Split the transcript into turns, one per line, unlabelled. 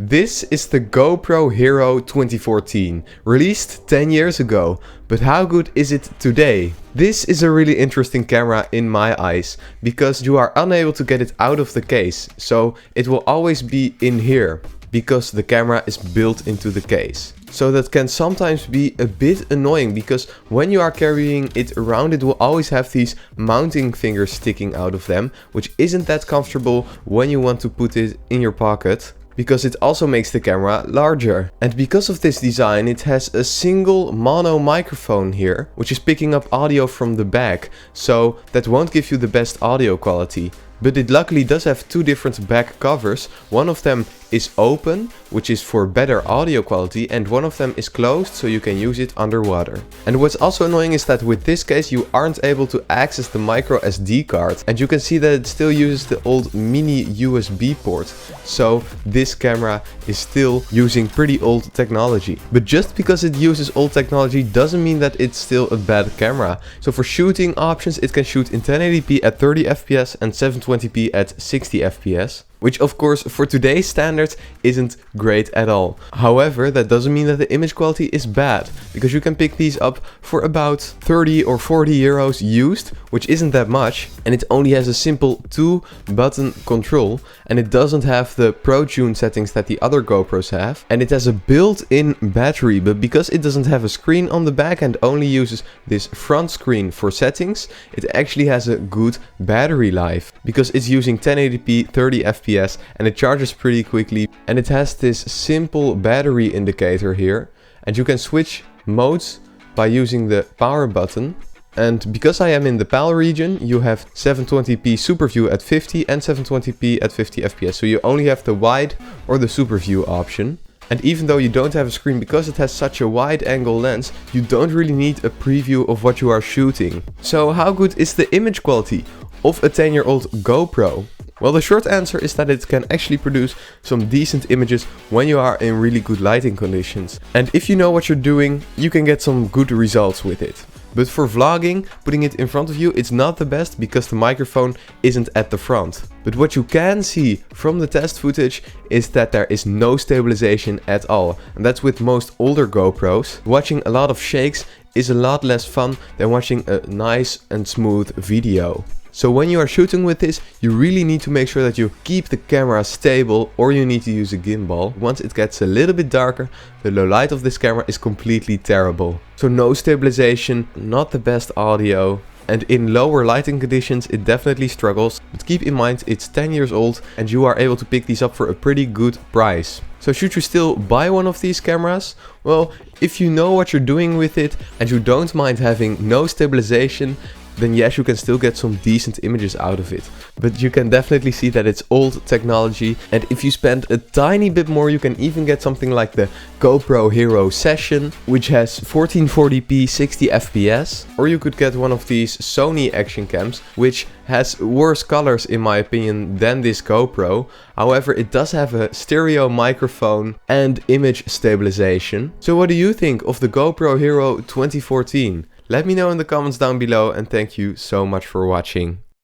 This is the GoPro Hero 2014, released 10 years ago, but how good is it today? This is a really interesting camera in my eyes, because you are unable to get it out of the case, so it will always be in here, because the camera is built into the case. So that can sometimes be a bit annoying, because when you are carrying it around, it will always have these mounting fingers sticking out of them, which isn't that comfortable when you want to put it in your pocket, because it also makes the camera larger. And because of this design, it has a single mono microphone here, which is picking up audio from the back, so that won't give you the best audio quality. But it luckily does have two different back covers. One of them is open, which is for better audio quality, and one of them is closed, so you can use it underwater. And what's also annoying is that with this case you aren't able to access the micro SD card, and you can see that it still uses the old mini USB port, so this camera is still using pretty old technology. But just because it uses old technology doesn't mean that it's still a bad camera. So for shooting options, it can shoot in 1080p at 30 fps and 720p at 60 fps. Which of course for today's standards isn't great at all. However, that doesn't mean that the image quality is bad, because you can pick these up for about 30 or 40 euros used, which isn't that much, and it only has a simple 2-button control, and it doesn't have the Pro Tune settings that the other GoPros have, and it has a built-in battery, but because it doesn't have a screen on the back and only uses this front screen for settings, it actually has a good battery life, because it's using 1080p 30 fps and it charges pretty quickly, and it has this simple battery indicator here, and you can switch modes by using the power button. And because I am in the PAL region, you have 720p super view at 50 and 720p at 50 fps, so you only have the wide or the super view option. And even though you don't have a screen, because it has such a wide angle lens, you don't really need a preview of what you are shooting. So how good is the image quality of a 10-year-old GoPro? Well, the short answer is that it can actually produce some decent images when you are in really good lighting conditions. And if you know what you're doing, you can get some good results with it. But for vlogging, putting it in front of you, it's not the best, because the microphone isn't at the front. But what you can see from the test footage is that there is no stabilization at all. And that's with most older GoPros. Watching a lot of shakes is a lot less fun than watching a nice and smooth video. So when you are shooting with this, you really need to make sure that you keep the camera stable, or you need to use a gimbal. Once it gets a little bit darker, the low light of this camera is completely terrible. So no stabilization, not the best audio, and in lower lighting conditions it definitely struggles. But keep in mind, it's 10 years old and you are able to pick these up for a pretty good price. So should you still buy one of these cameras? Well, if you know what you're doing with it and you don't mind having no stabilization, then yes, you can still get some decent images out of it. But you can definitely see that it's old technology, and if you spend a tiny bit more, you can even get something like the GoPro Hero Session, which has 1440p 60 fps, or you could get one of these Sony action cams, which has worse colors in my opinion than this GoPro. However, it does have a stereo microphone and image stabilization. So what do you think of the GoPro Hero 2014? Let me know in the comments down below, and thank you so much for watching.